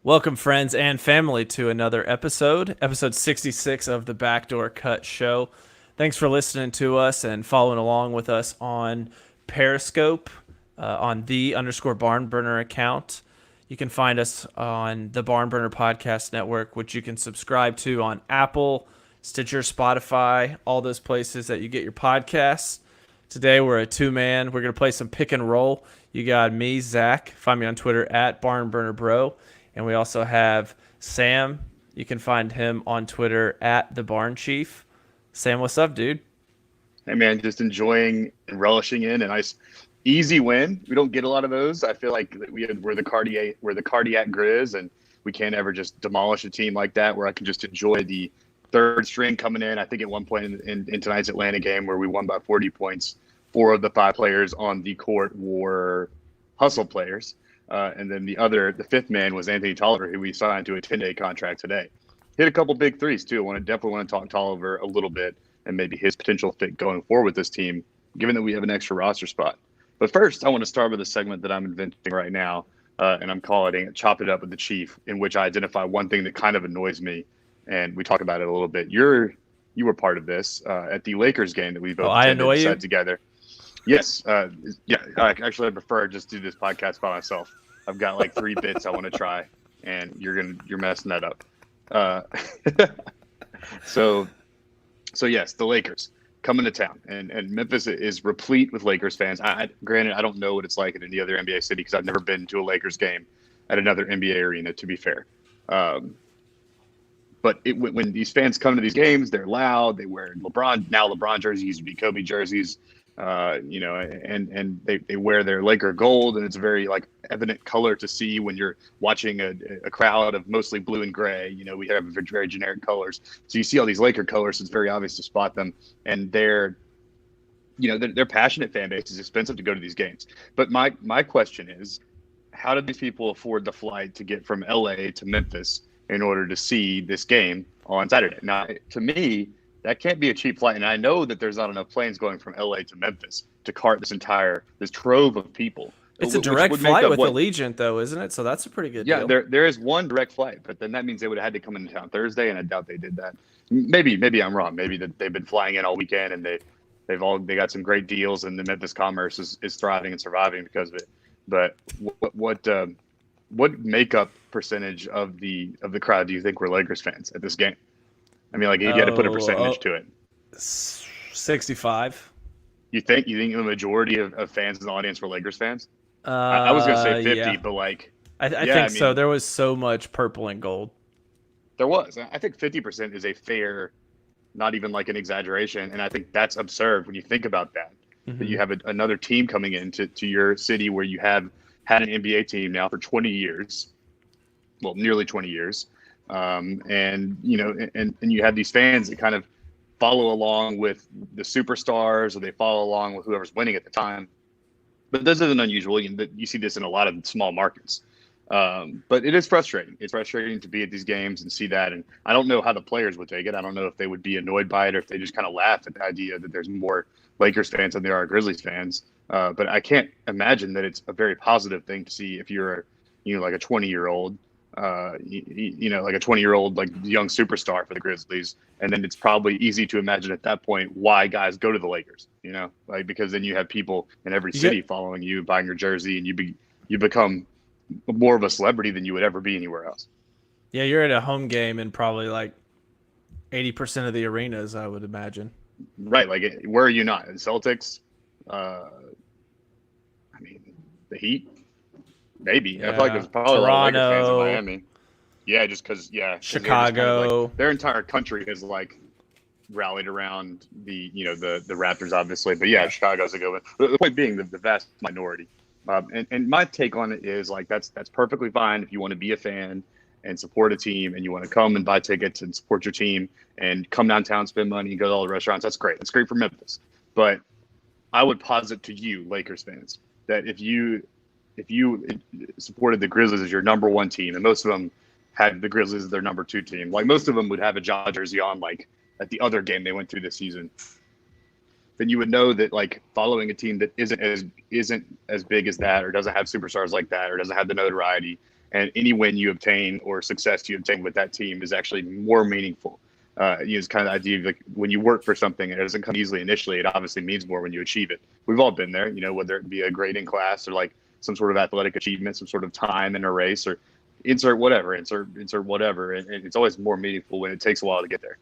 Welcome, friends and family, to another episode 66 of the Backdoor Cut show. Thanks for listening to us and following along with us on Periscope, on the underscore Barnburner account. You can find us on the Barnburner Podcast Network, which you can subscribe to on Apple, Stitcher, Spotify, all those places that you get your podcasts. Today we're a two-man. We're going to play some pick and roll. You got me, Zach. Find me on Twitter at BarnburnerBro. And we also have Sam. You can find him on Twitter at the Barn Chief. Sam, what's up, dude? Hey man, just enjoying and relishing in a nice easy win. We don't get a lot of those. I feel like we're the cardiac Grizz, and we can't ever just demolish a team like that where I can just enjoy the third string coming in. I think at one point in tonight's Atlanta game where we won by 40 points, 4 of the 5 players on the court were hustle players. And then the fifth man was Anthony Tolliver, who we signed to a 10-day contract today. Hit a couple big threes too. Definitely want to talk Tolliver a little bit and maybe his potential fit going forward with this team, given that we have an extra roster spot. But first, I want to start with a segment that I'm inventing right now, and I'm calling it "Chop It Up with the Chief," in which I identify one thing that kind of annoys me, and we talk about it a little bit. You were part of this at the Lakers game that we both attended together. Yes. Yeah. I prefer just do this podcast by myself. I've got like 3 bits I want to try, and you're messing that up. So yes, the Lakers coming to town, and Memphis is replete with Lakers fans. Granted, I don't know what it's like in any other NBA city because I've never been to a Lakers game at another NBA arena, to be fair. But when these fans come to these games, they're loud. They wear LeBron jerseys, used to be Kobe jerseys. And they wear their Laker gold, and it's a very like evident color to see when you're watching a crowd of mostly blue and gray. We have very generic colors, so you see all these Laker colors. It's very obvious to spot them, and they're passionate fan base. It's expensive to go to these games. But my question is, how did these people afford the flight to get from LA to Memphis in order to see this game on Saturday? Now, to me, that can't be a cheap flight, and I know that there's not enough planes going from LA to Memphis to cart this trove of people. It's a direct flight with Allegiant, though, isn't it? So that's a pretty good deal. Yeah, there is one direct flight, but then that means they would have had to come into town Thursday, and I doubt they did that. Maybe I'm wrong. Maybe that they've been flying in all weekend, and they got some great deals, and the Memphis commerce is thriving and surviving because of it. But what makeup percentage of the crowd do you think were Lakers fans at this game? I mean, like, you got to put a percentage to it. 65. You think the majority of fans in the audience were Lakers fans? I was going to say 50, yeah. But like, I think so. There was so much purple and gold. There was. I think 50% is a fair, not even like an exaggeration. And I think that's absurd when you think about that. Mm-hmm. That you have another team coming into your city where you have had an NBA team now for 20 years. Well, nearly 20 years. And you have these fans that kind of follow along with the superstars, or they follow along with whoever's winning at the time. But this isn't unusual. You see this in a lot of small markets. But it is frustrating. It's frustrating to be at these games and see that. And I don't know how the players would take it. I don't know if they would be annoyed by it or if they just kind of laugh at the idea that there's more Lakers fans than there are Grizzlies fans. But I can't imagine that it's a very positive thing to see if you're, like a 20-year-old. Like a 20-year-old, like young superstar for the Grizzlies. And then it's probably easy to imagine at that point why guys go to the Lakers, because then you have people in every city following you, buying your jersey, and you become more of a celebrity than you would ever be anywhere else. Yeah, you're at a home game in probably like 80% of the arenas, I would imagine. Right. Like, where are you not? The Celtics? The Heat? Maybe. Yeah. I feel like there's probably Toronto, a lot of Lakers fans in Miami. Yeah, just because, Chicago. Their entire country has rallied around the Raptors, obviously. But yeah, Chicago's a good one. The point being the vast minority. And my take on it is that's perfectly fine if you want to be a fan and support a team and you want to come and buy tickets and support your team and come downtown, spend money, and go to all the restaurants. That's great. That's great for Memphis. But I would posit to you, Lakers fans, that if you supported the Grizzlies as your number 1 team, and most of them had the Grizzlies as their number 2 team, like most of them would have a Ja jersey on, like at the other game they went to this season, then you would know that following a team that isn't as big as that, or doesn't have superstars like that, or doesn't have the notoriety, and any win you obtain or success you obtain with that team is actually more meaningful. It's kind of the idea of like when you work for something, it doesn't come easily initially. It obviously means more when you achieve it. We've all been there, whether it be a grade in class or like some sort of athletic achievement, some sort of time in a race, or insert whatever, and it's always more meaningful when it takes a while to get there.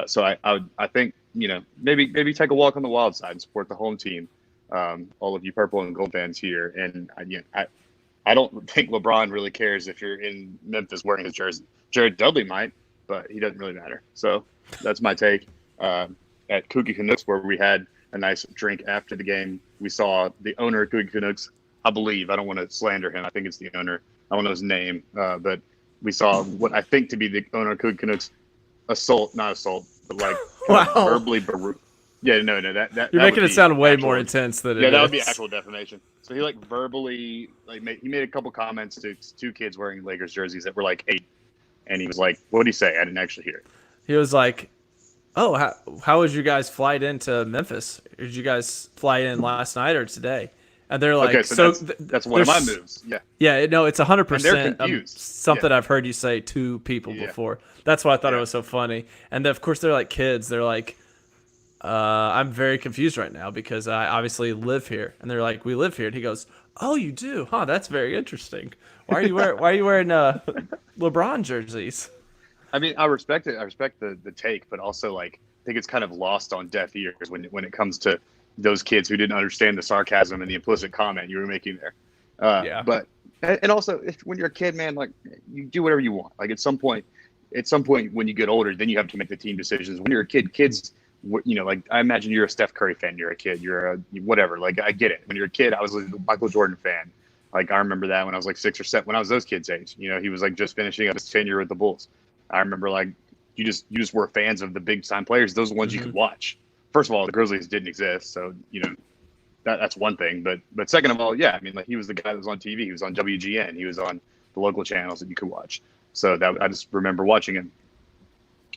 So I think maybe take a walk on the wild side and support the home team. All of you purple and gold fans here, and I don't think LeBron really cares if you're in Memphis wearing his jersey. Jared Dudley might, but he doesn't really matter. So that's my take. At Kooky Canucks, where we had a nice drink after the game, we saw the owner of Kooky Canucks, I believe. I don't want to slander him. I think it's the owner. I don't know his name, but we saw what I think to be the owner of Kooky Canucks not assault, but like wow. verbally. Yeah, no, that you're making it sound way more intense than it is. Yeah, that would be actual defamation. So he like verbally he made a couple comments to two kids wearing Lakers jerseys that were like 8, and he was like, "What did he say? I didn't actually hear it." He was like, "Oh, how was you guys flight into Memphis? Did you guys fly in last night or today?" And they're like, okay, so that's one of my moves. Yeah. Yeah, no, it's 100% something yeah. I've heard you say to people before. That's why I thought it was so funny. And of course, they're like kids. They're like, I'm very confused right now because I obviously live here. And they're like, we live here. And he goes, oh, you do? Huh, that's very interesting. Why are you wearing LeBron jerseys? I mean, I respect it. I respect the take, but also like I think it's kind of lost on deaf ears when it comes to those kids who didn't understand the sarcasm and the implicit comment you were making there. But and also when you're a kid, man, like you do whatever you want. Like at some point when you get older, then you have to make the team decisions. When you're a kid, kids, like I imagine you're a Steph Curry fan. You're a kid. You're a whatever. Like I get it. When you're a kid, I was a Michael Jordan fan. Like I remember that when I was like 6 or 7. When I was those kids' age, he was like just finishing up his tenure with the Bulls. I remember like you just were fans of the big time players. Those are the ones you could watch. First of all, the Grizzlies didn't exist, so that's one thing. But second of all, yeah, I mean, like he was the guy that was on TV. He was on WGN. He was on the local channels that you could watch. So that I just remember watching him.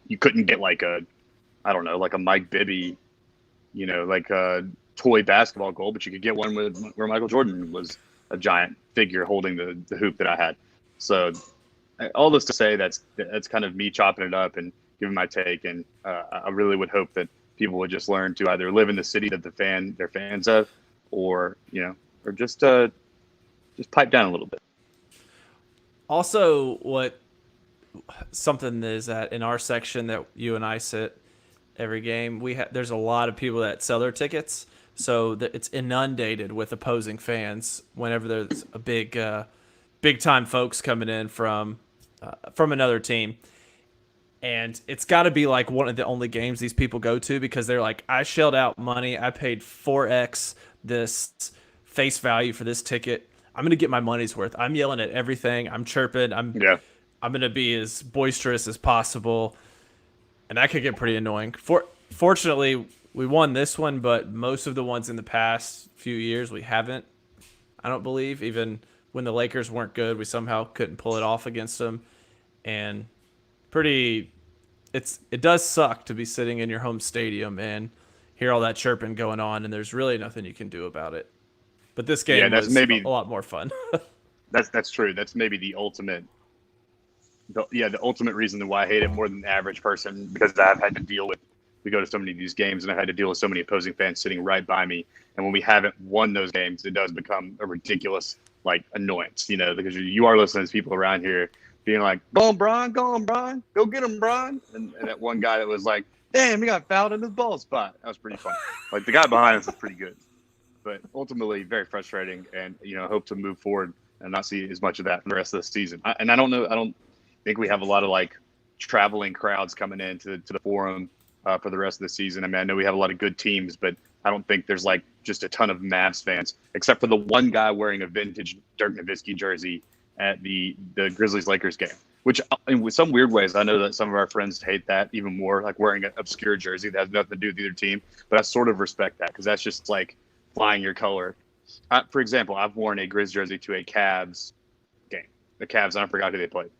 You couldn't get like a Mike Bibby, like a toy basketball goal, but you could get one where Michael Jordan was a giant figure holding the hoop that I had. So all this to say that's kind of me chopping it up and giving my take. And I really would hope that people would just learn to either live in the city that they're fans of, or just pipe down a little bit. Also, something is that in our section that you and I sit every game, there's a lot of people that sell their tickets, so that it's inundated with opposing fans whenever there's a big time folks coming in from another team. And it's got to be like one of the only games these people go to because they're like, I shelled out money. I paid 4x this face value for this ticket. I'm going to get my money's worth. I'm yelling at everything. I'm chirping. I'm going to be as boisterous as possible. And that could get pretty annoying. Fortunately, we won this one, but most of the ones in the past few years, we haven't. I don't believe. Even when the Lakers weren't good, we somehow couldn't pull it off against them. And it does suck to be sitting in your home stadium and hear all that chirping going on, and there's really nothing you can do about it. But this game was maybe a lot more fun. That's true. That's maybe the ultimate reason why I hate it more than the average person, because I've had to deal with, we go to so many of these games and I've had to deal with so many opposing fans sitting right by me. And when we haven't won those games, it does become a ridiculous annoyance, because you are listening to people around here being like, go on, Bron, go get him, Bron. And that one guy that was like, damn, he got fouled in his ball spot. That was pretty funny. The guy behind us is pretty good. But ultimately, very frustrating, and hope to move forward and not see as much of that for the rest of the season. I don't think we have a lot of traveling crowds coming into the Forum for the rest of the season. I mean, I know we have a lot of good teams, but I don't think there's just a ton of Mavs fans, except for the one guy wearing a vintage Dirk Nowitzki jersey at the Grizzlies Lakers game. Which, in some weird ways, I know that some of our friends hate that even more, wearing an obscure jersey that has nothing to do with either team. But I sort of respect that because that's just flying your color. For example, I've worn a Grizz jersey to a Cavs game. The Cavs, and I forgot who they played.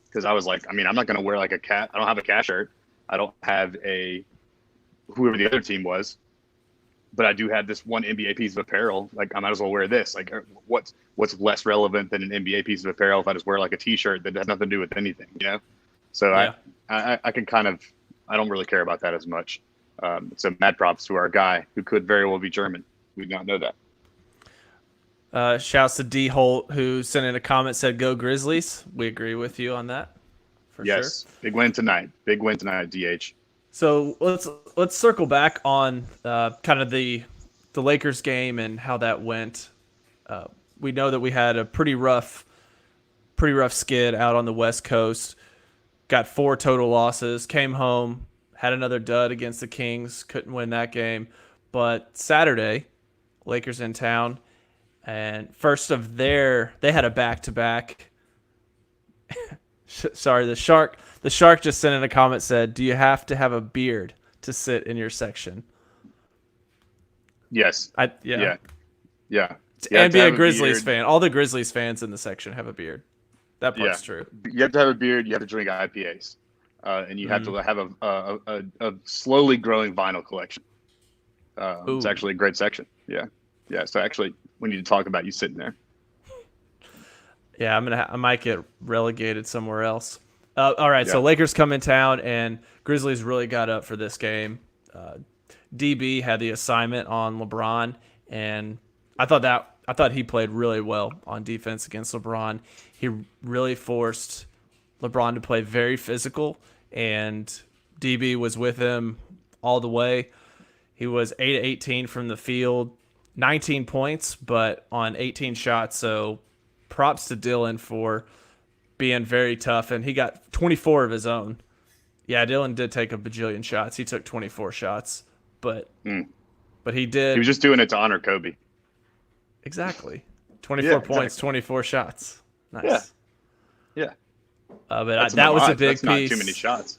Because I was like, I'm not going to wear a cat. I don't have a cat shirt. I don't have whoever the other team was. but I do have this one NBA piece of apparel. Like I might as well wear this. Like what's less relevant than an NBA piece of apparel if I just wear like a T-shirt that has nothing to do with anything, you know? So Yeah. I can kind of, I don't really care about that as much. So mad props to our guy who could very well be German. We did not know that. Shouts to D Holt, who sent in a comment, said go Grizzlies. We agree with you on that for sure. Yes, big win tonight. Big win tonight, DH. So let's circle back on kind of the Lakers game and how that went. We know that we had a pretty rough skid out on the West Coast. Got 4 total losses. Came home, had another dud against the Kings. Couldn't win that game. But Saturday, Lakers in town, and first of they had a back-to-back. Sorry, the shark just sent in a comment, said, do you have to have a beard to sit in your section? Yes. Yeah. And be a Grizzlies fan. All the Grizzlies fans in the section have a beard. That part's true. You have to have a beard. You have to drink IPAs, and you have to have a slowly growing vinyl collection. It's actually a great section. Yeah. So actually, we need to talk about you sitting there. Yeah, I might get relegated somewhere else. All right, Yeah. So Lakers come in town, and Grizzlies really got up for this game. DB had the assignment on LeBron, and I thought he played really well on defense against LeBron. He really forced LeBron to play very physical, and DB was with him all the way. He was 8-18 from the field, 19 points, but on 18 shots. So props to Dylan for being very tough, and he got 24 of his own. Yeah, Dylan did take a bajillion shots. He took 24 shots, but he did. He was just doing it to honor Kobe. Exactly. 24 points, 24 shots. Nice. Yeah. But that was a big That's not piece. too many shots.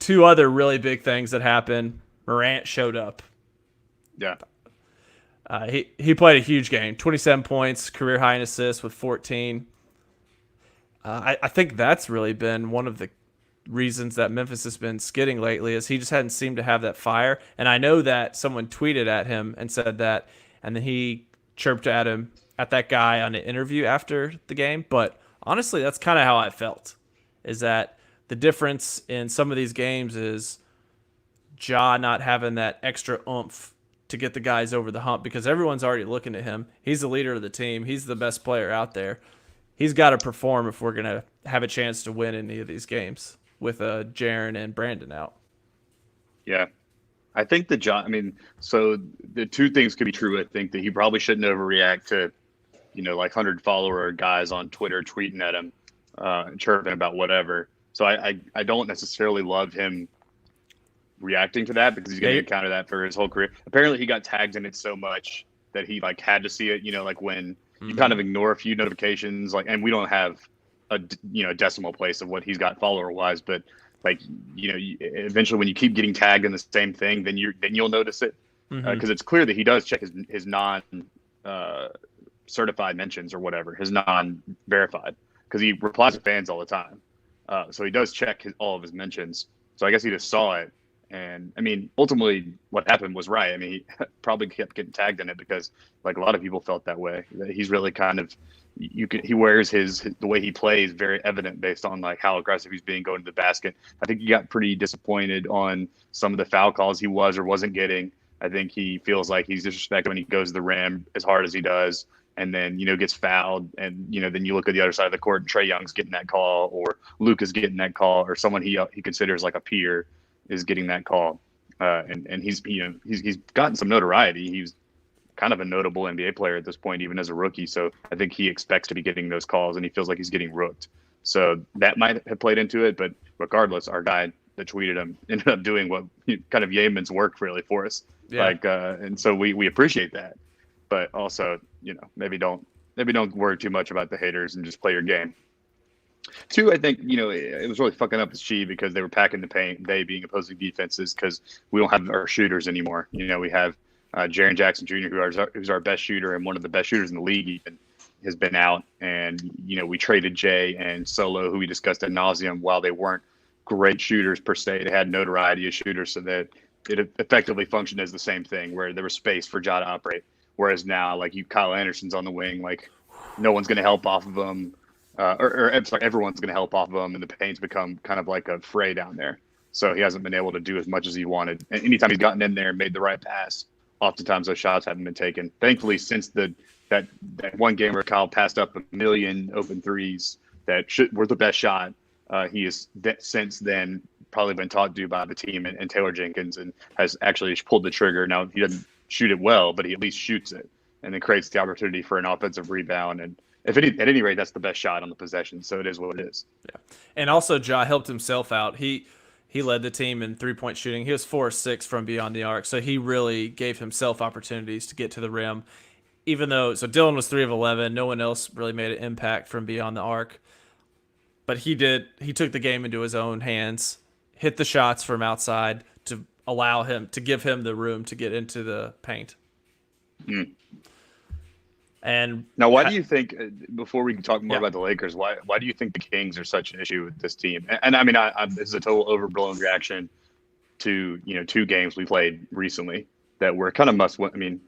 2 other really big things that happened. Morant showed up. Yeah. He played a huge game. 27 points, career high in assists with 14. I think that's really been one of the reasons that Memphis has been skidding lately, is he just hadn't seemed to have that fire. And I know that someone tweeted at him and said that, and then he chirped at that guy on an interview after the game. But honestly, that's kind of how I felt, is that the difference in some of these games is Ja not having that extra oomph to get the guys over the hump, because everyone's already looking at him. He's the leader of the team. He's the best player out there. He's got to perform if we're going to have a chance to win any of these games with Jaren and Brandon out. Yeah. I think so the 2 things could be true. I think that he probably shouldn't overreact to, like 100 follower guys on Twitter tweeting at him, chirping about whatever. So I don't necessarily love him reacting to that, because he's going to encounter that for his whole career. Apparently he got tagged in it so much that he had to see it, like when you kind of ignore a few notifications, and we don't have a decimal place of what he's got follower wise, but eventually when you keep getting tagged in the same thing, then you'll notice it, because it's clear that he does check his non certified mentions or whatever, his non verified, because he replies to fans all the time. So he does check all of his mentions. So I guess he just saw it. And ultimately what happened was right. He probably kept getting tagged in it because a lot of people felt that way. He's really kind of, he wears the way he plays very evident based on how aggressive he's being going to the basket. I think he got pretty disappointed on some of the foul calls he was or wasn't getting. I think he feels like he's disrespected when he goes to the rim as hard as he does, and then, gets fouled. And, then you look at the other side of the court and Trae Young's getting that call, or Luka's getting that call, or someone he considers like a peer is getting that call. And he's gotten some notoriety. He's kind of a notable NBA player at this point, even as a rookie. So I think he expects to be getting those calls, and he feels like he's getting rooked. So that might have played into it. But regardless, our guy that tweeted him ended up doing what kind of yeoman's work really for us. Yeah. And so we appreciate that. But also, maybe don't worry too much about the haters and just play your game. 2, I think, it was really fucking up his chi because they were packing the paint, they being opposing defenses, because we don't have our shooters anymore. We have Jaren Jackson Jr., who's our best shooter and one of the best shooters in the league, even, has been out. And, we traded Jay and Solo, who we discussed ad nauseum. While they weren't great shooters per se, they had notoriety as shooters, so that it effectively functioned as the same thing where there was space for Ja to operate. Whereas now, like Kyle Anderson's on the wing, like no one's going to help off of him, or I'm sorry, everyone's going to help off of him, and the paint's become kind of like a fray down there. So he hasn't been able to do as much as he wanted. And anytime he's gotten in there and made the right pass, oftentimes those shots haven't been taken. Thankfully, since that one game where Kyle passed up a million open threes were the best shot, he has since then probably been taught to do by the team and Taylor Jenkins, and has actually pulled the trigger. Now he doesn't shoot it well, but he at least shoots it and then creates the opportunity for an offensive rebound. And at any rate, that's the best shot on the possession. So it is what it is. Yeah, and also Ja helped himself out. He led the team in 3-point shooting. He was 4-6 from beyond the arc, so he really gave himself opportunities to get to the rim. Even though, so Dylan was 3 of 11, no one else really made an impact from beyond the arc. But he did. He took the game into his own hands, hit the shots from outside to allow him, to give him the room to get into the paint. Mm. And now, why do you think? Before we can talk more Yeah. about the Lakers, why do you think the Kings are such an issue with this team? And I mean, this is a total overblown reaction to 2 games we played recently that were kind of must win. I mean,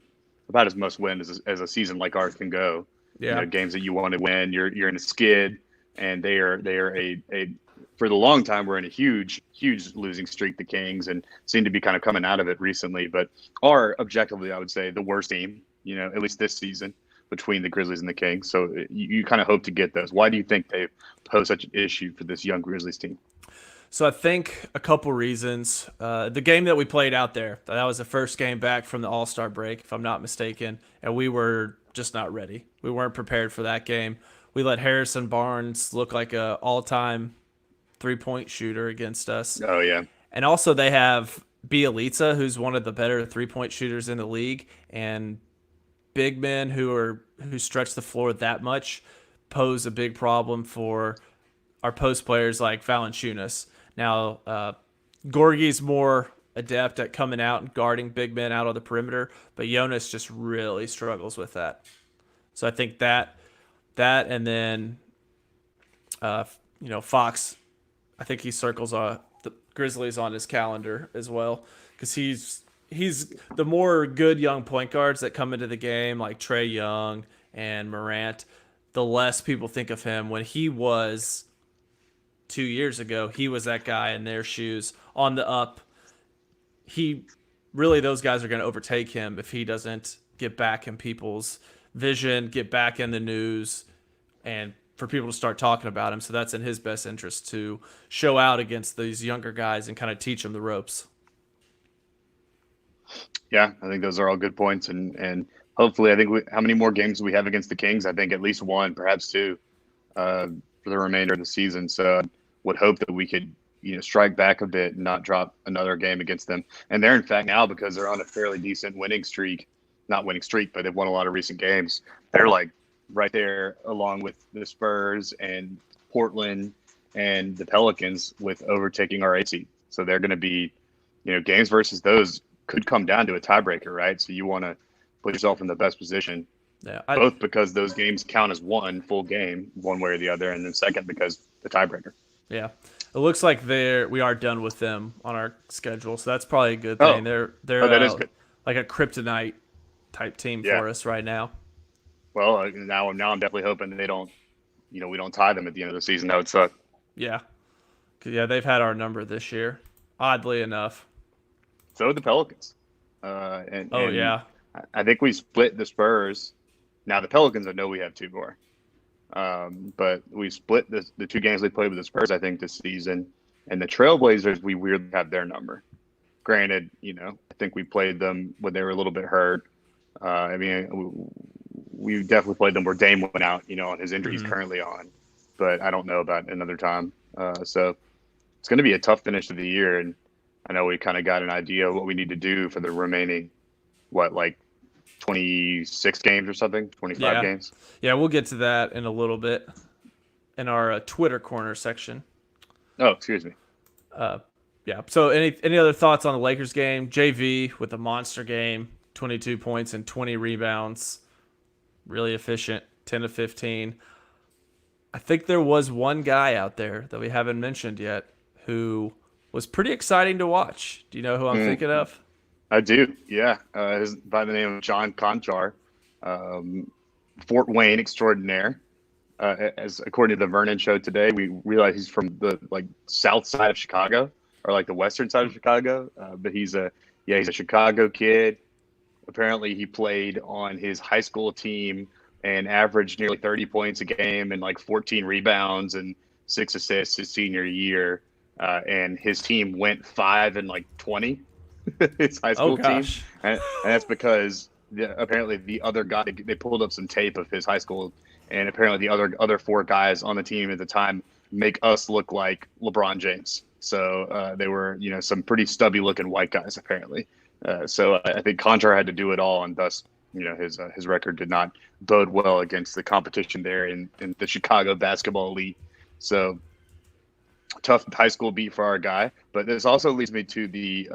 about as must win as a season like ours can go. Yeah. Games that you want to win. You're in a skid, and they are a for the long time we're in a huge losing streak, the Kings, and seem to be kind of coming out of it recently, but are objectively, I would say, the worst team, at least this season, between the Grizzlies and the Kings. So you kind of hope to get those. Why do you think they pose such an issue for this young Grizzlies team? So I think a couple reasons. The game that we played out there, that was the first game back from the All-Star break, if I'm not mistaken, and we were just not ready. We weren't prepared for that game. We let Harrison Barnes look like a all-time 3-point shooter against us. Oh, yeah. And also they have Bielitsa, who's one of the better 3-point shooters in the league, and big men who stretch the floor that much pose a big problem for our post players like Valanciunas. Now, Gorgie's more adept at coming out and guarding big men out on the perimeter, but Jonas just really struggles with that. So I think that and then Fox, I think he circles the Grizzlies on his calendar as well, because he's the more good young point guards that come into the game, like Trae Young and Morant, the less people think of him. When he was 2 years ago, he was that guy in their shoes on the up. Those guys are going to overtake him if he doesn't get back in people's vision, get back in the news, and for people to start talking about him. So that's in his best interest to show out against these younger guys and kind of teach them the ropes. Yeah, I think those are all good points, and hopefully, I think how many more games do we have against the Kings? I think at least 1, perhaps 2, for the remainder of the season. So, would hope that we could strike back a bit and not drop another game against them. And they're in fact now, because they're on a fairly decent not winning streak, but they've won a lot of recent games. They're like right there along with the Spurs and Portland and the Pelicans with overtaking our 8 seed. So they're going to be, games versus those could come down to a tiebreaker, right? So you want to put yourself in the best position, both because those games count as one full game, one way or the other, and then second because the tiebreaker. Yeah, it looks like we are done with them on our schedule, so that's probably a good thing. They're that is good. Like a kryptonite type team for us right now. Well, now I'm definitely hoping that they don't, we don't tie them at the end of the season. That would suck. Yeah, they've had our number this year, oddly enough. So did the Pelicans. Yeah. I think we split the Spurs. Now the Pelicans, I know we have 2 more. But we split the 2 games we played with the Spurs, I think, this season. And the Trailblazers, we weirdly have their number. Granted, I think we played them when they were a little bit hurt. I mean, we definitely played them where Dame went out, on his injury he's currently on. But I don't know about another time. So it's going to be a tough finish to the year. And I know we kind of got an idea of what we need to do for the remaining, 26 games or something, 25 games. Yeah, we'll get to that in a little bit in our Twitter corner section. Oh, excuse me. Yeah. So any other thoughts on the Lakers game? JV with a monster game, 22 points and 20 rebounds, really efficient, 10 of 15. I think there was one guy out there that we haven't mentioned yet who was pretty exciting to watch. Do you know who I'm thinking of? I do, yeah. By the name of John Conchar, um, Fort Wayne extraordinaire. As according to the Vernon show today, we realize he's from the south side of Chicago or like the western side of Chicago. But he's a Chicago kid. Apparently, he played on his high school team and averaged nearly 30 points a game and like 14 rebounds and 6 assists his senior year. And his team went 5-20, his high school team, and that's because apparently the other guy, they pulled up some tape of his high school, and apparently the other four guys on the team at the time make us look like LeBron James. So they were some pretty stubby looking white guys apparently. So I think Conchar had to do it all, and thus his record did not bode well against the competition there in the Chicago basketball elite. So tough high school beat for our guy. But this also leads me to the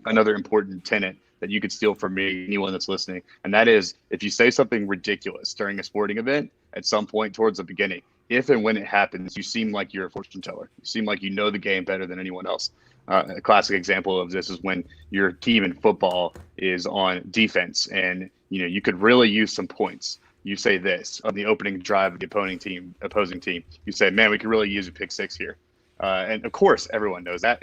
another important tenet that you could steal from me, anyone that's listening, and that is if you say something ridiculous during a sporting event at some point towards the beginning, if and when it happens, you seem like you're a fortune teller. You seem like you know the game better than anyone else. A classic example of this is when your team in football is on defense and you could really use some points. You say this on the opening drive of the opposing team. You say, man, we could really use a pick six here. And of course, everyone knows that.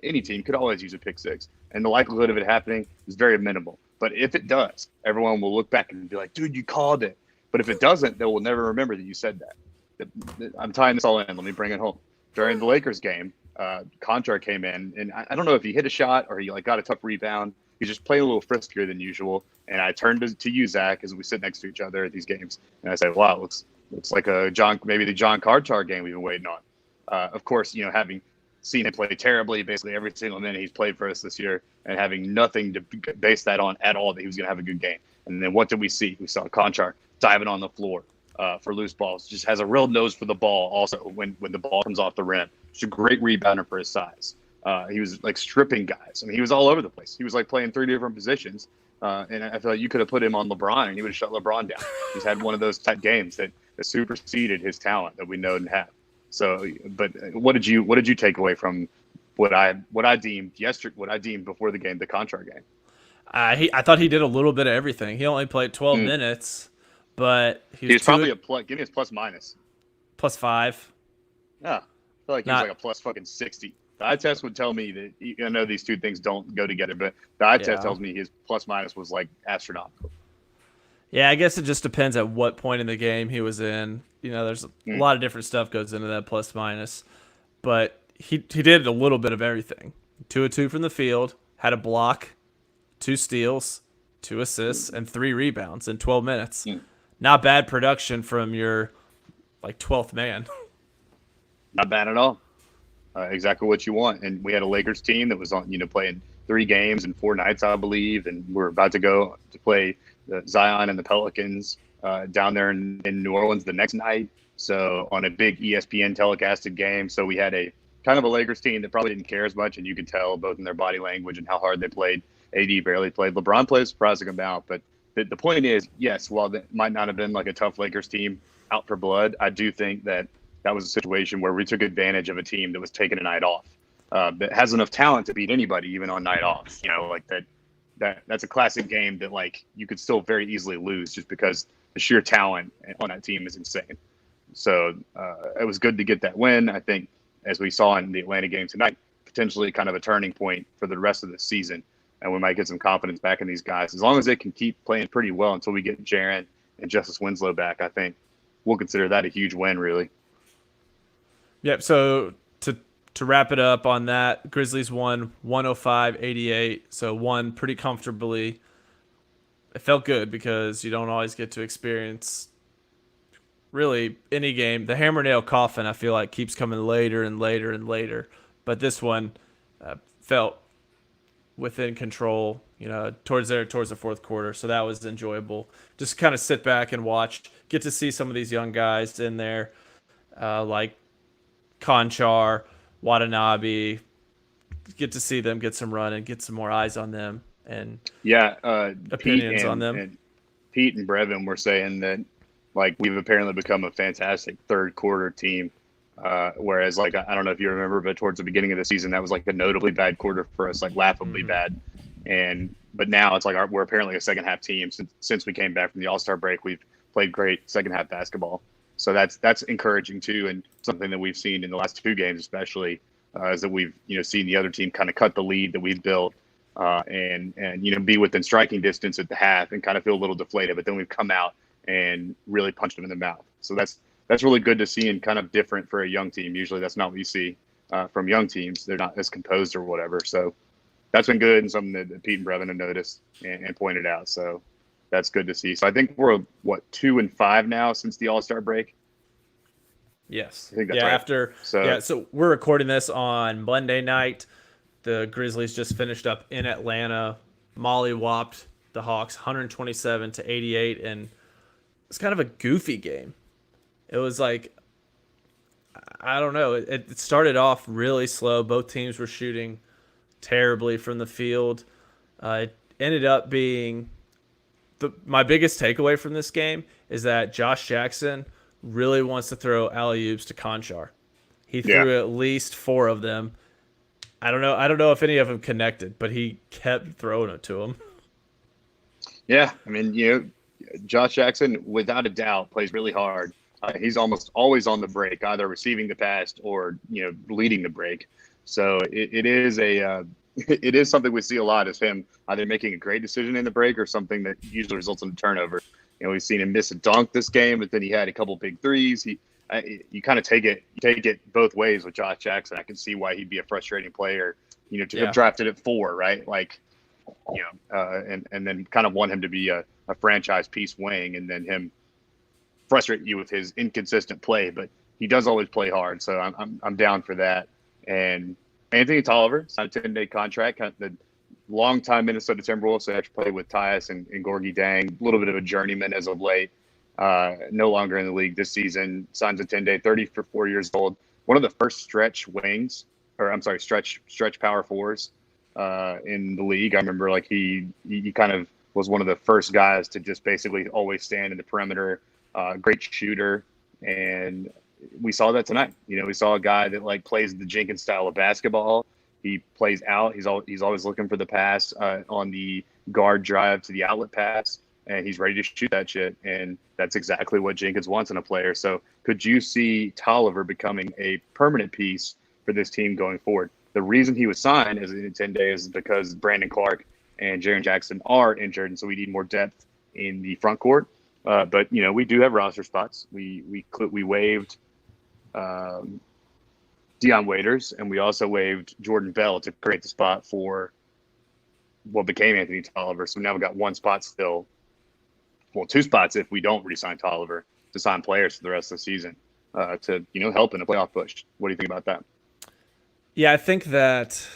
Any team could always use a pick six. And the likelihood of it happening is very minimal. But if it does, everyone will look back and be like, dude, you called it. But if it doesn't, they will never remember that you said that. I'm tying this all in. Let me bring it home. During the Lakers game, Conchar came in, and I don't know if he hit a shot or he got a tough rebound. He's just playing a little friskier than usual. And I turned to you, Zach, as we sit next to each other at these games, and I said, "Wow, looks like maybe the John Conchar game we've been waiting on." Of course, having seen him play terribly basically every single minute he's played for us this year, and having nothing to base that on at all that he was going to have a good game. And then what did we see? We saw Conchar diving on the floor for loose balls. Just has a real nose for the ball. Also, when the ball comes off the rim, just a great rebounder for his size. He was like stripping guys. I mean, he was all over the place. He was like playing 3 different positions. And I feel like you could have put him on LeBron and he would have shut LeBron down. He's had one of those type games that superseded his talent that we know and have. So, but what did you take away from what I deemed before the game, the Conchar game? I thought he did a little bit of everything. He only played 12 minutes, but he was probably a plus. Give me his plus minus. +5. Yeah, I feel like he was like a plus fucking 60. The eye test would tell me that I know these two things don't go together, but the eye test tells me his plus minus was like astronomical. Yeah, I guess it just depends at what point in the game he was in. There's a lot of different stuff goes into that plus minus, but he did a little bit of everything. 2 of 2 from the field, had a block, 2 steals, 2 assists, and 3 rebounds in 12 minutes. Not bad production from your 12th man. Not bad at all. Exactly what you want. And we had a Lakers team that was on, playing 3 games in 4 nights, I believe, and we're about to go to play Zion and the Pelicans down there in New Orleans the next night. So on a big ESPN telecasted game. So we had a kind of a Lakers team that probably didn't care as much, and you could tell both in their body language and how hard they played. AD barely played. LeBron played a surprising amount. But the point is, yes, while that might not have been like a tough Lakers team out for blood, I do think that was a situation where we took advantage of a team that was taking a night off, that has enough talent to beat anybody, even on night off. That's a classic game that you could still very easily lose just because the sheer talent on that team is insane. So it was good to get that win. I think, as we saw in the Atlanta game tonight, potentially kind of a turning point for the rest of the season, and we might get some confidence back in these guys as long as they can keep playing pretty well until we get Jaren and Justice Winslow back. I think we'll consider that a huge win, really. Yep. So to wrap it up on that, Grizzlies won 105-88, so won pretty comfortably. It felt good because you don't always get to experience really any game. The hammer nail coffin, I feel like, keeps coming later and later and later, but this one felt within control, towards the fourth quarter. So that was enjoyable. Just kind of sit back and watch, get to see some of these young guys in there, like Conchar, Watanabe, get to see them get some run and get some more eyes on them and opinions on them. And Pete and Brevin were saying that we've apparently become a fantastic third quarter team. Whereas, like, I don't know if you remember, but towards the beginning of the season, that was like a notably bad quarter for us, like laughably bad. But now it's like we're apparently a second half team since we came back from the All-Star break. We've played great second half basketball, so that's encouraging too, and something that we've seen in the last two games, especially, is that we've seen the other team kind of cut the lead that we've built, and be within striking distance at the half and kind of feel a little deflated, but then we've come out and really punched them in the mouth. So that's really good to see and kind of different for a young team. Usually that's not what you see from young teams. They're not as composed or whatever. So that's been good and something that Pete and Brevin have noticed and pointed out. So that's good to see. So I think we're, 2-5 now since the All-Star break? Yes. I think that's right. So we're recording this on Monday night. The Grizzlies just finished up in Atlanta, mollywopped the Hawks 127-88, and it's kind of a goofy game. It was like, I don't know. It started off really slow. Both teams were shooting terribly from the field. It ended up being my biggest takeaway from this game is that Josh Jackson really wants to throw alley-oops to Conchar. He threw at least 4 of them. I don't know if any of them connected, but he kept throwing it to him. Yeah, I mean, Josh Jackson, without a doubt, plays really hard. He's almost always on the break, either receiving the pass or leading the break. So it is it is something we see a lot, is him either making a great decision in the break or something that usually results in a turnover. We've seen him miss a dunk this game, but then he had a couple big threes. You kind of take it both ways with Josh Jackson. I can see why he'd be a frustrating player, to have drafted at 4, right? Like, and then kind of want him to be a franchise piece wing, and then him frustrate you with his inconsistent play, but he does always play hard. So I'm down for that. And Anthony Tolliver signed a 10-day contract. The longtime Minnesota Timberwolves, so actually played with Tyus and Gorgie Dang, a little bit of a journeyman as of late. No longer in the league this season. Signs a 10-day, 34 years old. One of the first stretch power fours in the league. I remember like he kind of was one of the first guys to just basically always stand in the perimeter. Great shooter, and we saw that tonight. We saw a guy that like plays the Jenkins style of basketball. He plays out. He's always looking for the pass on the guard drive to the outlet pass, and he's ready to shoot that shit. And that's exactly what Jenkins wants in a player. So could you see Tolliver becoming a permanent piece for this team going forward? The reason he was signed as in 10 days is because Brandon Clark and Jaren Jackson are injured, and so we need more depth in the front court. But we do have roster spots. We waived Deion Waiters, and we also waived Jordan Bell to create the spot for what became Anthony Tolliver. So now we've got 1 spot still. Well, 2 spots if we don't re-sign Tolliver, to sign players for the rest of the season to help in a playoff push. What do you think about that? Yeah, I think that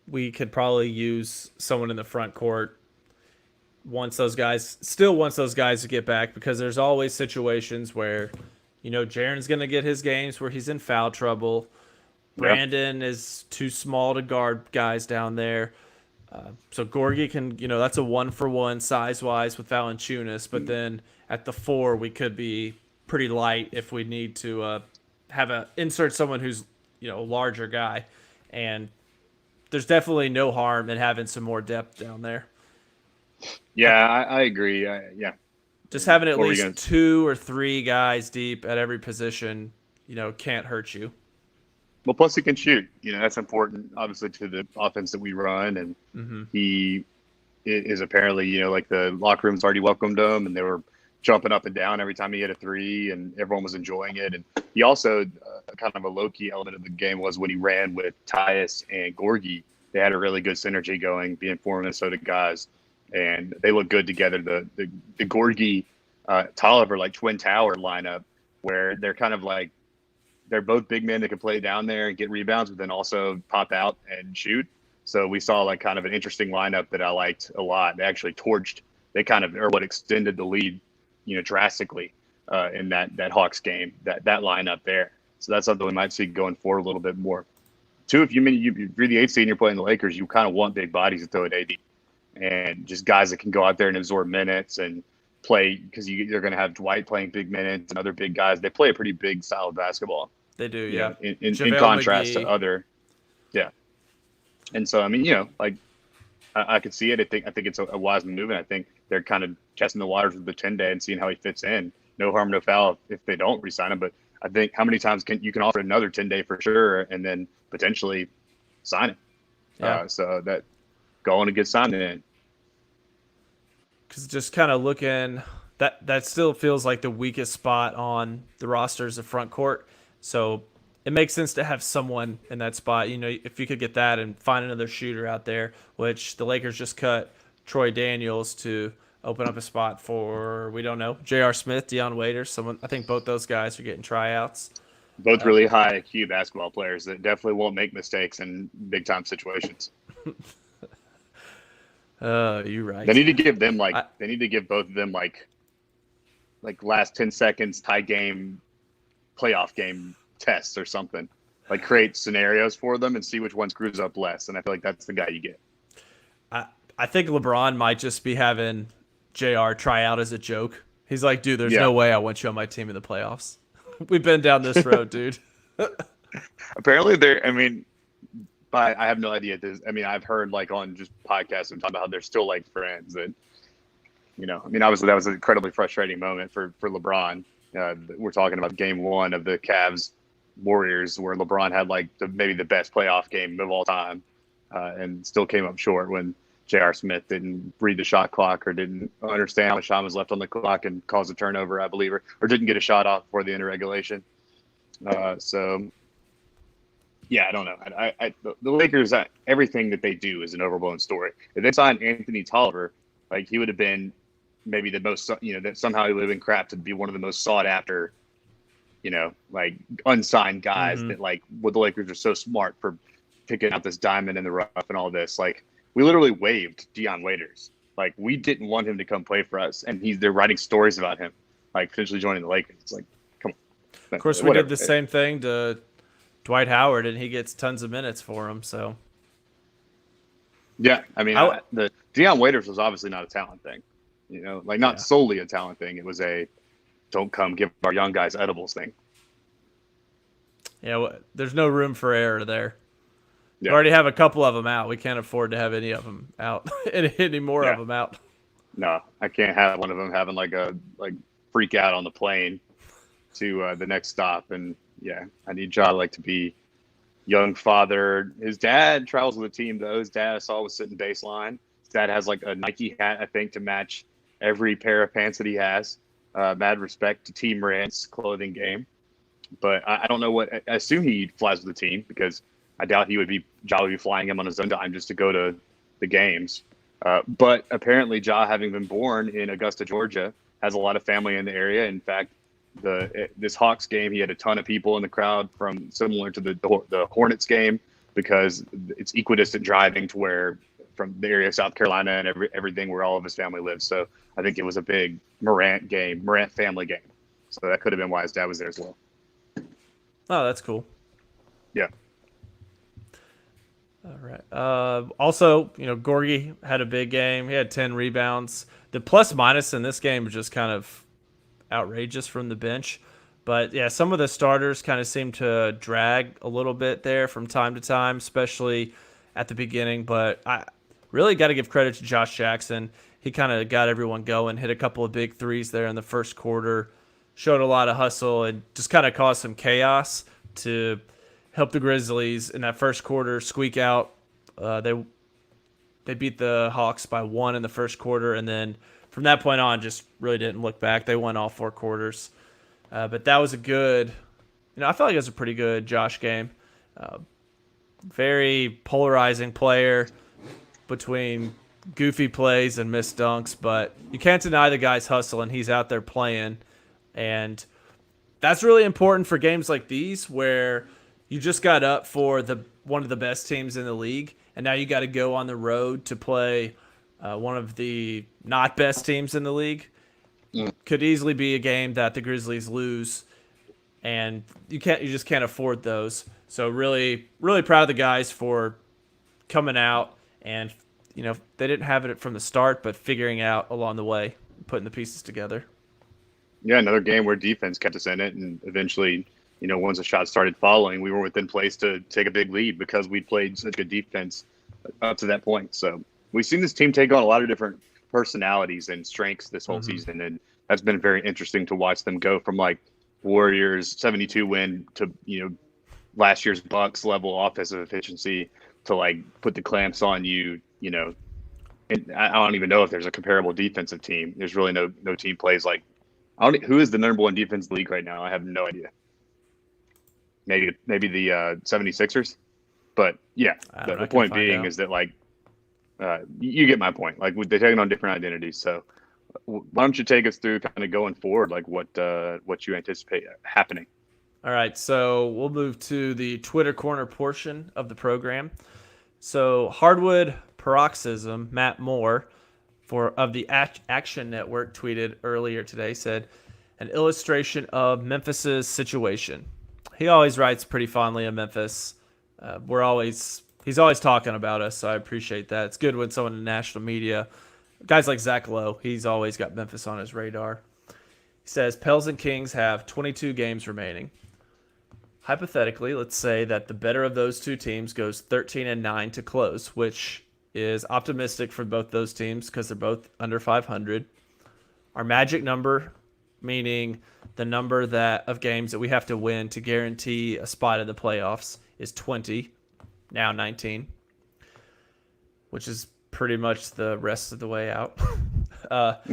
we could probably use someone in the front court wants those guys to get back, because there's always situations where Jaren's going to get his games where he's in foul trouble. Brandon is too small to guard guys down there. So Gorgie can, that's a 1-for-1 size-wise with Valanciunas, but then at the 4 we could be pretty light if we need to insert someone who's a larger guy, and there's definitely no harm in having some more depth down there. Yeah, I agree. Just having at least 2 or 3 guys deep at every position, can't hurt you. Well, plus he can shoot. That's important, obviously, to the offense that we run. And he is apparently, like the locker room's already welcomed him, and they were jumping up and down every time he hit a 3, and everyone was enjoying it. And he also, kind of a low-key element of the game was when he ran with Tyus and Gorgie. They had a really good synergy going, being 4 Minnesota guys. And they look good together. The Gorgie Tolliver like twin tower lineup, where they're kind of like they're both big men that can play down there and get rebounds, but then also pop out and shoot. So we saw like kind of an interesting lineup that I liked a lot. They actually they kind of are what extended the lead, drastically in that Hawks game. That lineup there. So that's something we might see going forward a little bit more. 2, if you're the 8th seed and you're playing the Lakers, you kind of want big bodies to throw at AD. And just guys that can go out there and absorb minutes and play, because you're going to have Dwight playing big minutes and other big guys. They play a pretty big style of basketball. They do, You yeah. know, in JaVale contrast to McGee. other, yeah. And so I mean, you know, like I could see it. I think it's a wise move, and I think they're kind of testing the waters with the 10-day and seeing how he fits in. No harm, no foul if they don't resign him. But I think how many times can you offer another 10-day for sure, and then potentially sign him. Yeah. So that going to get signed in. Because just kind of looking, that still feels like the weakest spot on the roster is the front court. So it makes sense to have someone in that spot. You know, if you could get that and find another shooter out there, which the Lakers just cut Troy Daniels to open up a spot for, we don't know, J.R. Smith, Deion Waiters. Someone, I think both those guys are getting tryouts. Both really high IQ basketball players that definitely won't make mistakes in big time situations. You're right. They need to give them I, they need to give both of them like last 10 seconds tie game, playoff game tests or something. Like create scenarios for them and see which one screws up less. And I feel like that's the guy you get. I think LeBron might just be having JR try out as a joke. He's like, dude, there's Yeah. no way I want you on my team in the playoffs. We've been down this road, dude. Apparently they're, I mean, but I have no idea. I mean, I've heard like on just podcasts and talk about how they're still like friends. That, you know, I mean, obviously that was an incredibly frustrating moment for LeBron. We're talking about game one of the Cavs Warriors, where LeBron had like maybe the best playoff game of all time, and still came up short when J.R. Smith didn't read the shot clock or didn't understand how much time was left on the clock and caused a turnover, I believe, or didn't get a shot off before the end of regulation. So. Yeah, I don't know. The Lakers, everything that they do is an overblown story. If they signed Anthony Tolliver, like he would have been maybe the most, you know, that somehow he would have been crafted to be one of the most sought after, you know, like unsigned guys that like what the Lakers are so smart for picking out this diamond in the rough and all this. Like we literally waived Deion Waiters. Like we didn't want him to come play for us, and they're writing stories about him, like potentially joining the Lakers. It's like, come on. Of course, we did the same thing to Dwight Howard, and he gets tons of minutes for him. So, yeah, I mean, the Deion Waiters was obviously not a talent thing, you know, like not solely a talent thing. It was a don't come give our young guys edibles thing. Yeah, there's no room for error there. Yeah. We already have a couple of them out. We can't afford to have any of them out, any more of them out. No, I can't have one of them having like freak out on the plane to the next stop. And yeah, I need Ja like to be young father. His dad travels with the team though. His dad I saw was sitting baseline. His dad has like a Nike hat, I think, to match every pair of pants that he has. Mad respect to Team Rant's clothing game. But I don't know I assume he flies with the team because I doubt Ja would be flying him on his own dime just to go to the games. But apparently Ja, having been born in Augusta, Georgia, has a lot of family in the area. In fact, this Hawks game, he had a ton of people in the crowd from similar to the Hornets game because it's equidistant driving to where from the area of South Carolina and everything where all of his family lives. So I think it was a big Morant family game. So that could have been why his dad was there as well. Oh, that's cool. Yeah. All right. Also, you know, Gorgie had a big game. He had 10 rebounds. The plus minus in this game was just kind of outrageous from the bench. But yeah, some of the starters kind of seem to drag a little bit there from time to time, especially at the beginning. But I really got to give credit to Josh Jackson. He kind of got everyone going, hit a couple of big threes there in the first quarter, showed a lot of hustle, and just kind of caused some chaos to help the Grizzlies in that first quarter squeak out. They beat the Hawks by 1 in the first quarter, and then from that point on, just really didn't look back. They won all 4 quarters. But that was a good, you know, I felt like it was a pretty good Josh game. Very polarizing player between goofy plays and missed dunks, but you can't deny the guy's hustle, and he's out there playing. And that's really important for games like these where you just got up for one of the best teams in the league, and now you got to go on the road to play one of the not best teams in the league. Could easily be a game that the Grizzlies lose, and you just can't afford those. So really, really proud of the guys for coming out, and you know they didn't have it from the start, but figuring out along the way, putting the pieces together. Yeah, another game where defense kept us in it and eventually once the shots started falling, we were within place to take a big lead because we played such good defense up to that point. So we've seen this team take on a lot of different personalities and strengths this whole season, and that's been very interesting to watch them go from like Warriors 72 win to last year's Bucks level offensive efficiency to like put the clamps on you. And I don't even know if there's a comparable defensive team. There's really no team plays like. Who is the number one defense in the league right now? I have no idea. Maybe the 76ers. But yeah, the point being is that like you get my point. Like they're taking on different identities. So why don't you take us through kind of going forward, like what you anticipate happening? All right, so we'll move to the Twitter corner portion of the program. So Hardwood Paroxysm, Matt Moore of the Action Network tweeted earlier today, said, an illustration of Memphis's situation. He always writes pretty fondly of Memphis. He's always talking about us, so I appreciate that. It's good when someone in national media, guys like Zach Lowe, he's always got Memphis on his radar. He says, Pels and Kings have 22 games remaining. Hypothetically, let's say that the better of those two teams goes 13-9 to close, which is optimistic for both those teams because they're both under 500. Our magic number, meaning the number of games that we have to win to guarantee a spot in the playoffs, is 20, now 19, which is pretty much the rest of the way out.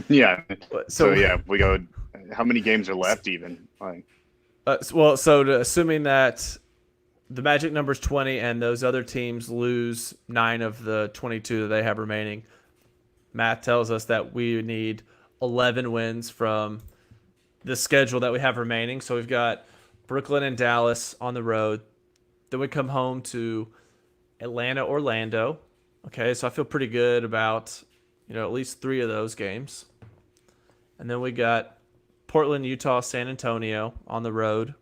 Yeah. So yeah, we go. How many games are left even? Assuming that the magic number is 20 and those other teams lose 9 of the 22 that they have remaining, math tells us that we need 11 wins from the schedule that we have remaining. So we've got Brooklyn and Dallas on the road. Then we come home to Atlanta, Orlando. Okay, so I feel pretty good about at least 3 of those games. And then we got Portland, Utah, San Antonio on the road.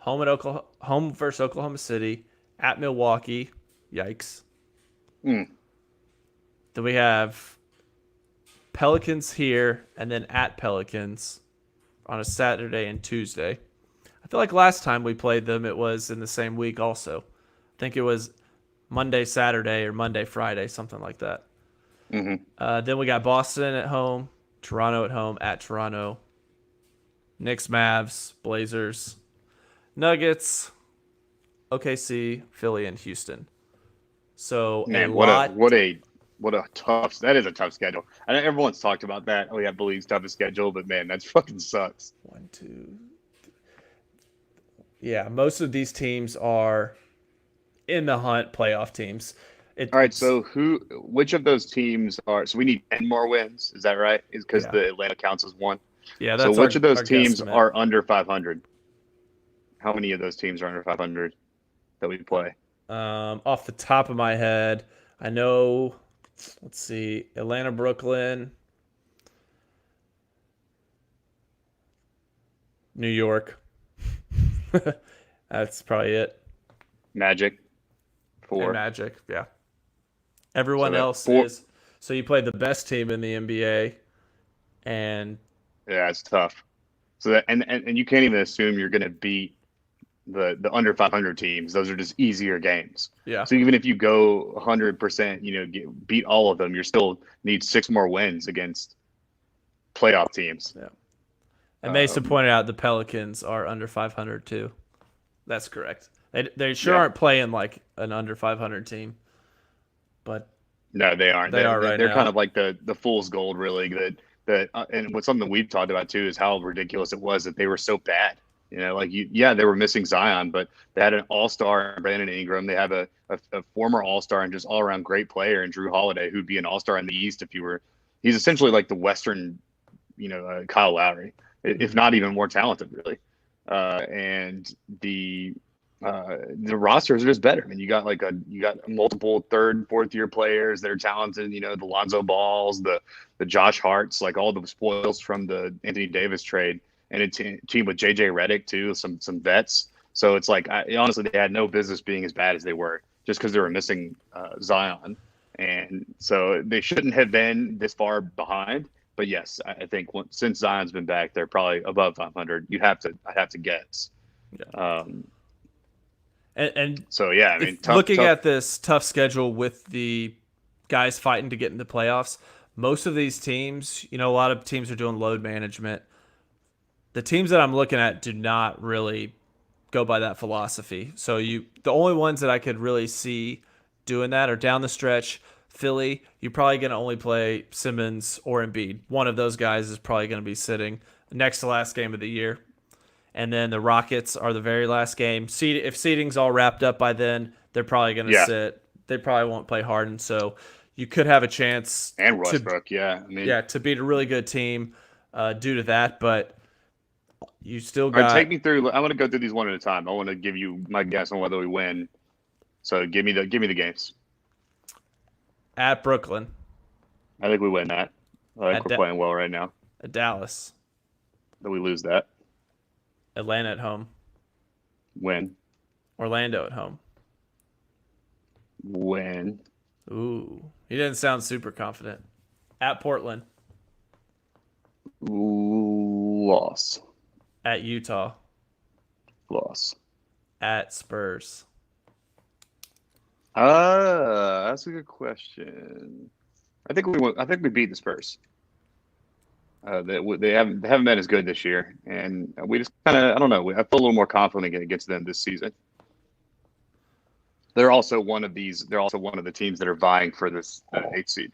Home versus Oklahoma City, at Milwaukee. Yikes. Then we have Pelicans here, and then at Pelicans on a Saturday and Tuesday. I feel like last time we played them, it was in the same week also. I think it was Monday, Saturday, or Monday, Friday, something like that. Then we got Boston at home, Toronto at home, at Toronto. Knicks, Mavs, Blazers, Nuggets, OKC, Philly, and Houston. So man, what a tough. That is a tough schedule. I know everyone's talked about that. Oh yeah, believes toughest schedule, but man, that's fucking sucks. 1, 2. Yeah, most of these teams are in the hunt, playoff teams. All right, so which of those teams are? So we need 10 more wins. Is that right? Is because the Atlanta counts as one. Yeah, that's so which of those teams guesstimate are under 500? How many of those teams are under 500 that we play? Off the top of my head, I know, let's see, Atlanta, Brooklyn, New York. That's probably it. Magic. 4. And Magic, yeah. Everyone else is. So you play the best team in the NBA, and yeah, it's tough. So that and you can't even assume you're going to beat the under 500 teams. Those are just easier games. Yeah. So even if you go 100%, beat all of them, you still need 6 more wins against playoff teams. Yeah. And Mason pointed out the Pelicans are under 500 too. That's correct. They sure aren't playing like an under 500 team, but no, they aren't. They're now. Kind of like the fool's gold, really. And what's something we've talked about too is how ridiculous it was that they were so bad. They were missing Zion, but they had an all-star in Brandon Ingram. They have a former all-star and just all-around great player in Drew Holiday, who'd be an all-star in the East he's essentially like the Western, Kyle Lowry, if not even more talented, really. And the rosters are just better. I mean, you got multiple 3rd, 4th year players that are talented. The Lonzo Balls, the Josh Harts, like all the spoils from the Anthony Davis trade, and a team with JJ Redick too, some vets. So it's like honestly, they had no business being as bad as they were just because they were missing Zion, and so they shouldn't have been this far behind. But yes, I think since Zion's been back, they're probably above 500. I'd have to guess. Yeah. Um, And so yeah, I if mean, looking tough. at this tough schedule with the guys fighting to get in the playoffs, most of these teams, a lot of teams are doing load management. The teams that I'm looking at do not really go by that philosophy. So the only ones that I could really see doing that are down the stretch. Philly, you're probably going to only play Simmons or Embiid. One of those guys is probably going to be sitting next to last game of the year. And then the Rockets are the very last game. If seeding's all wrapped up by then, they're probably going to Yeah, sit. They probably won't play Harden. So you could have a chance and to, Westbrook. Yeah, I mean, yeah, to beat a really good team due to that. But you still all right, take got me through. I want to go through these one at a time. I want to give you my guess on whether we win. So give me the games. at Brooklyn, I think we win that. I think at, we're playing well right now. at Dallas, That we lose that. Atlanta at home, Win. Orlando at home. Win. Ooh, he didn't sound super confident. At Portland, Loss. at Utah, Loss. at Spurs. That's a good question. I think we beat the Spurs. They haven't been as good this year, and we just kind of I don't know. I feel a little more confident against them this season. They're also one of these. They're also one of the teams that are vying for this 8th seed,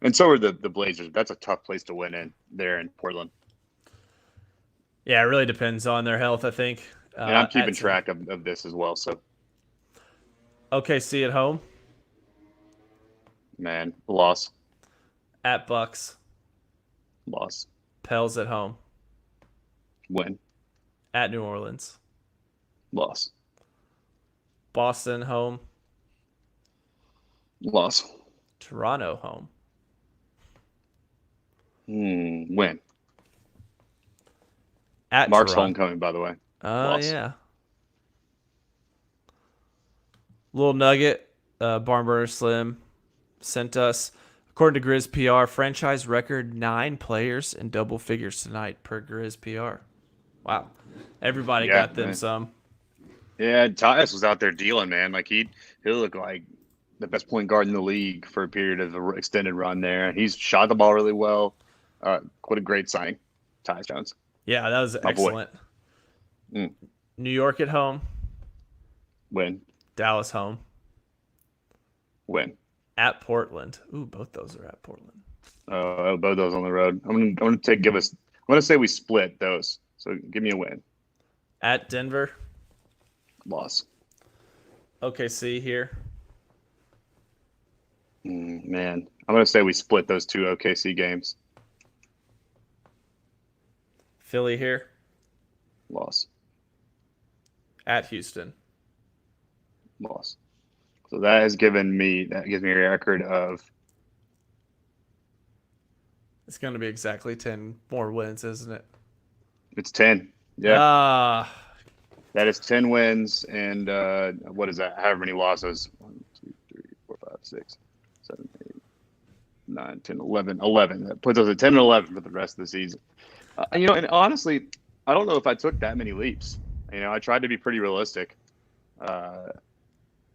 and so are the Blazers. That's a tough place to win in there in Portland. Yeah, it really depends on their health, I think. And I'm keeping At track of this as well. So OKC at home, man, loss, at Bucks, loss, Pels at home, win, at New Orleans, loss, Boston home, loss, Toronto home, win. at Mark's Toronto. homecoming, by the way. Loss. Yeah. Little nugget, Barnburner Slim sent us. According to Grizz PR, franchise record 9 players in double figures tonight per Grizz PR. Wow. Everybody Yeah, got them man. some. Yeah, Tyus was out there dealing, man. Like he looked like the best point guard in the league for a period of an extended run there. He's shot the ball really well. What a great signing, Tyus Jones. Yeah, that was My boy. excellent. Mm. New York at home, Win, Dallas home, win. at Portland. Ooh, both those are at Portland. Both those on the road. I'm gonna say we split those. So give me a win. At Denver, Loss. OKC here, Man, I'm gonna say we split those two OKC games. Philly here, Loss. at Houston. Loss. So that gives me a record of It's going to be exactly 10 more wins, isn't it? it's 10. Yeah. Ah, That is 10 wins and what is that? However many losses? 1, 2, 3, 4, 5, 6, 7, 8, 9, 10, 11. 11. That puts us at 10 and 11 for the rest of the season. And honestly, I don't know if I took that many leaps. I tried to be pretty realistic.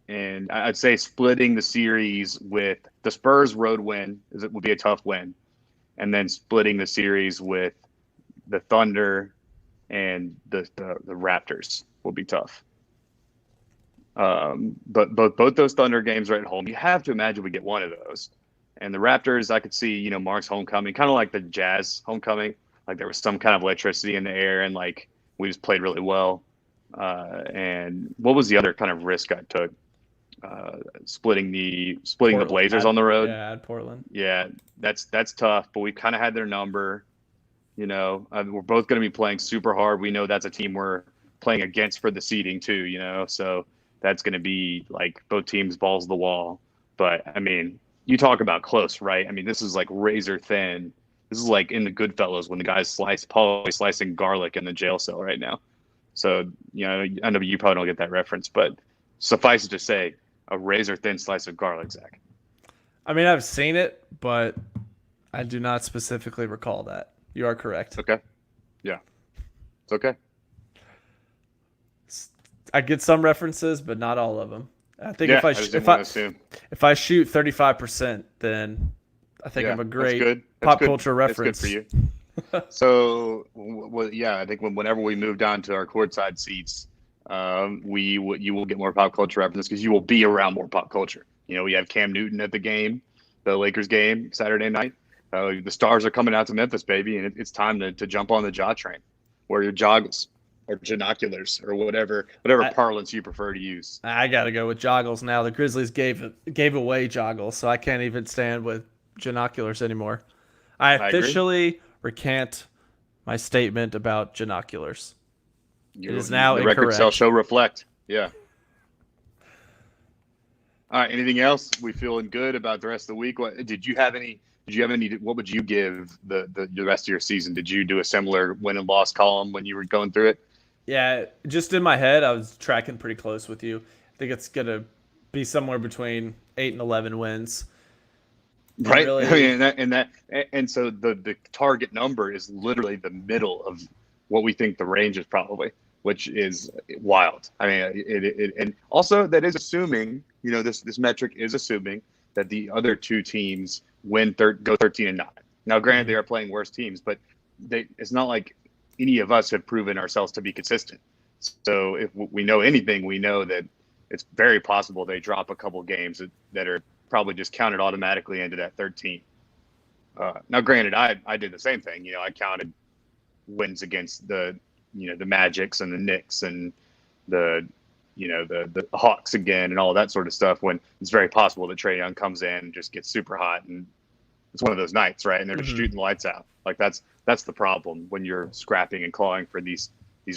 And I'd say splitting the series with the Spurs road win would be a tough win. And then splitting the series with the Thunder and the Raptors will be tough. But both those Thunder games are at home. You have to imagine we get one of those. And the Raptors, I could see, Mark's homecoming, kind of like the Jazz homecoming. Like there was some kind of electricity in the air, and like we just played really well. And what was the other kind of risk I took? Splitting the Blazers on the road. Yeah, at Portland. Yeah, that's tough. But we kind of had their number. We're both going to be playing super hard. We know that's a team we're playing against for the seeding too. So that's going to be like both teams balls to the wall. But I mean, you talk about close, right? I mean, this is like razor thin. This is like in the Goodfellas when the guys probably slicing garlic in the jail cell right now. So, I know you probably don't get that reference, but suffice it to say, a razor thin slice of garlic, Zach. I mean, I've seen it, but I do not specifically recall that. You are correct. Okay. Yeah. It's okay. I get some references, but not all of them. I think Yeah, I just didn't want to assume. if I shoot 35%, then I think Yeah, I'm a that's great good. That's pop good. culture That's good for reference. you. So, well, yeah, I think whenever we move down to our courtside seats, you will get more pop culture references because you will be around more pop culture. You know, we have Cam Newton at the game, the Lakers game Saturday night. The stars are coming out to Memphis, baby, and it's time to jump on the jaw train. Wear your joggles or genoculars or whatever I, parlance you prefer to use. I got to go with joggles now. The Grizzlies gave away joggles, so I can't even stand with genoculars anymore. I I agree. officially recant my statement about genoculars. It is now The record sale incorrect. shall reflect. Yeah. All right. Anything else? We feeling good about the rest of the week? Did you have any? Did you have any? What would you give the rest of your season? Did you do a similar win and loss column when you were going through it? Yeah, just in my head, I was tracking pretty close with you. I think it's gonna be somewhere between 8 and 11 wins. And Right. I really, mean, and so the target number is literally the middle of what we think the range is probably, which is wild. I mean, and also that is assuming, this metric is assuming that the other two teams go 13-9. Now, granted, they mhm. are playing worse teams, but it's not like any of us have proven ourselves to be consistent. So if we know anything, we know that it's very possible they drop a couple games that are probably just counted automatically into that 13. Now, granted, I did the same thing. I counted wins against the Magics and the Knicks and the the Hawks again and all that sort of stuff. When it's very possible that Trae Young comes in and just gets super hot, and it's one of those nights, right? And they're just Mhm. shooting the lights out. Like that's the problem when you're scrapping and clawing for these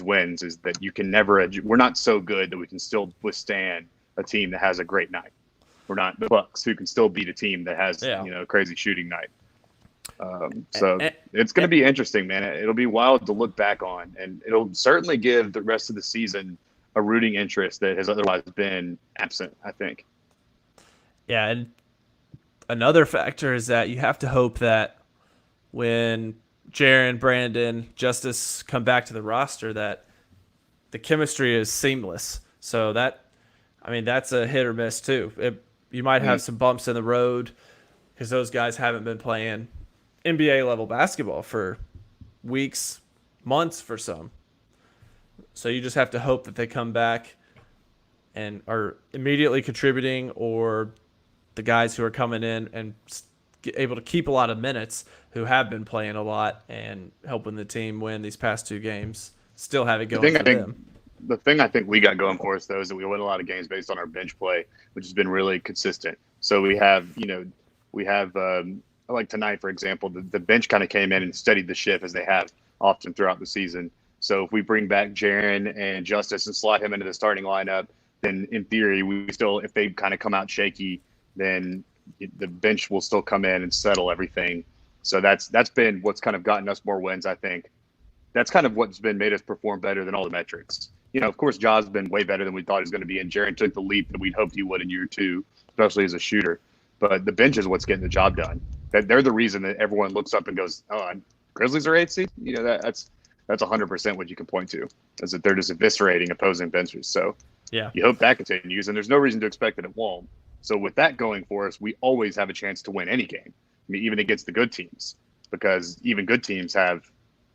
wins, is that you can never. We're not so good that we can still withstand a team that has a great night. We're not the Bucks, who can still beat a team that has Yeah. a crazy shooting night. And, So and, it's going to be interesting, man. It'll be wild to look back on, and it'll certainly give the rest of the season a rooting interest that has otherwise been absent, I think. yeah, and another factor is that you have to hope that when Jaron, Brandon, Justice come back to the roster, that the chemistry is seamless. So that's a hit or miss too. You might have Mm. some bumps in the road because those guys haven't been playing NBA level basketball for weeks, months for some. So you just have to hope that they come back and are immediately contributing, or the guys who are coming in and able to keep a lot of minutes, who have been playing a lot and helping the team win these past two games, still have it The going thing I for think them. the thing I think we got going for us though is that we win a lot of games based on our bench play, which has been really consistent. So we have like tonight, for example, the bench kind of came in and steadied the ship as they have often throughout the season. So if we bring back Jaron and Justice and slot him into the starting lineup, then in theory we still, if they kind of come out shaky, then the bench will still come in and settle everything. So that's been what's kind of gotten us more wins, I think. That's kind of what's been made us perform better than all the metrics. Of course, Ja's been way better than we thought he was going to be, and Jaron took the leap that we'd hoped he would in year two, especially as a shooter. But the bench is what's getting the job done. They're the reason that everyone looks up and goes, "Oh, Grizzlies are 8th seed." That's 100% what you can point to, is that they're just eviscerating opposing benches. So Yeah. you hope that continues, and there's no reason to expect that it won't. So with that going for us, we always have a chance to win any game, I mean, even against the good teams, because even good teams have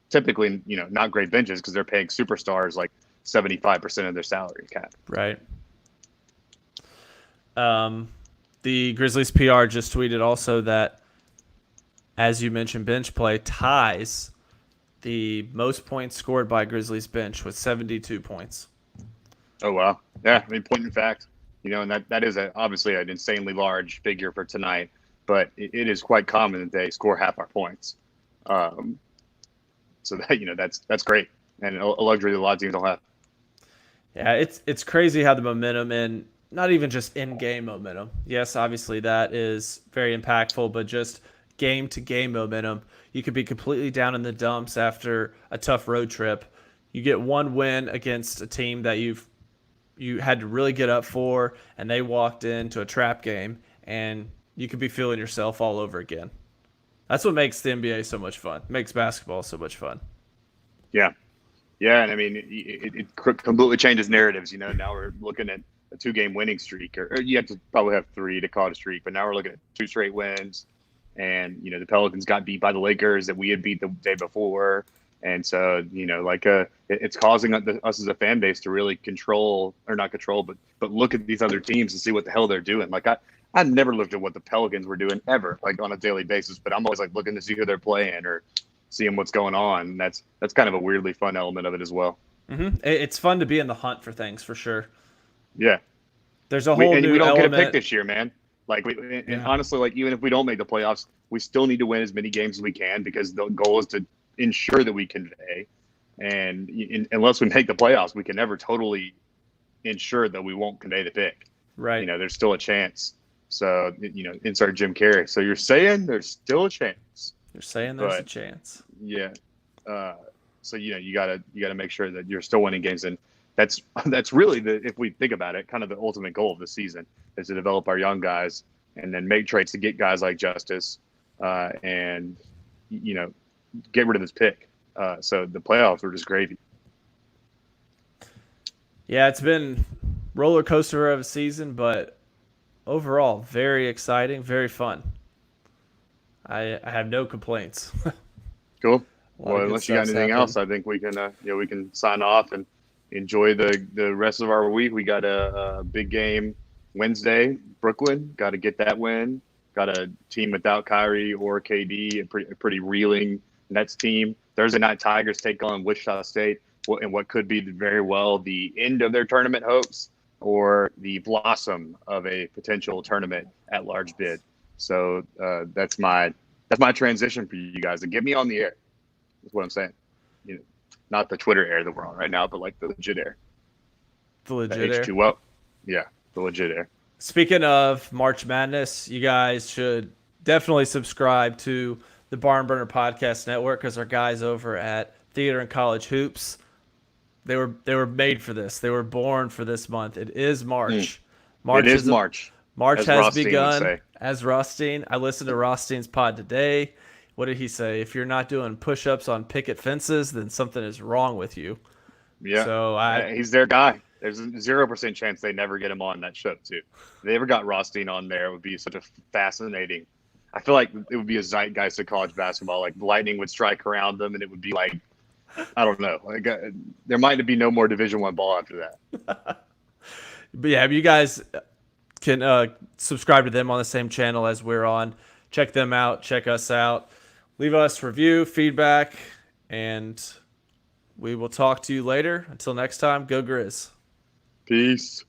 typically, not great benches because they're paying superstars like 75% of their salary cap. Right. The Grizzlies PR just tweeted also that, as you mentioned, bench play ties the most points scored by Grizzlies bench with 72 points. Oh, wow. Yeah. I mean, point in fact, and that is obviously an insanely large figure for tonight, but it is quite common that they score half our points. So that's great, and a luxury that a lot of teams don't have. Yeah, it's crazy how the momentum, and not even just in-game momentum. Yes, obviously that is very impactful, but just game-to-game momentum. You could be completely down in the dumps after a tough road trip. You get one win against a team that you had to really get up for, and they walked into a trap game, and you could be feeling yourself all over again. That's what makes the NBA so much fun. Makes basketball so much fun. Yeah. Yeah, and I mean, it completely changes narratives. Now we're looking at a 2-game winning streak, or you have to probably have 3 to call it a streak, but now we're looking at 2 straight wins. And the Pelicans got beat by the Lakers that we had beat the day before, and so it's causing us as a fan base to really control, or not control, but look at these other teams and see what the hell they're doing. Like I never looked at what the Pelicans were doing ever, like on a daily basis, but I'm always like looking to see who they're playing or seeing what's going on. And that's kind of a weirdly fun element of it as well. It's fun to be in the hunt for things, for sure. Yeah, There's a whole new we don't element. get a pick this year, man. Like and honestly, like even if we don't make the playoffs, we still need to win as many games as we can, because the goal is to ensure that we convey. And unless we make the playoffs, we can never totally ensure that we won't convey the pick. Right. There's still a chance. So insert Jim Carrey. So you're saying there's still a chance. You're saying there's a chance. Yeah. So you gotta make sure that you're still winning games, and that's really if we think about it, kind of the ultimate goal of the season is to develop our young guys and then make trades to get guys like Justice, and get rid of this pick. So the playoffs were just gravy. Yeah, it's been roller coaster of a season, but overall very exciting, very fun. I have no complaints. Cool. Well, unless you got anything else, I think we can sign off and enjoy the rest of our week. We got a big game Wednesday, Brooklyn. Got to get that win. Got a team without Kyrie or KD, a pretty reeling Nets team. Thursday night, Tigers take on Wichita State, and what could be very well the end of their tournament hopes or the blossom of a potential tournament at large bid. So that's my transition for you guys to get me on the air. That's what I'm saying. Not the Twitter air that we're on right now, but like the legit air. The legit air. H2O. Yeah, the legit air. Speaking of March Madness, you guys should definitely subscribe to the Barn Burner Podcast Network, because our guys over at Theater and College Hoops, they were made for this. They were born for this month. It is March. It is March. March has begun. As Rothstein, I listened to Rothstein's pod today. What did he say? If you're not doing push-ups on picket fences, then something is wrong with you. Yeah. So he's their guy. There's a 0% chance they never get him on that show too. If they ever got Rothstein on there, it would be such a fascinating. I feel like it would be a zeitgeist of college basketball. Like lightning would strike around them, and it would be like, I don't know. Like there might be no more Division I ball after that. But yeah, you guys can subscribe to them on the same channel as we're on. Check them out. Check us out. Leave us review, feedback, and we will talk to you later. Until next time, go Grizz. Peace.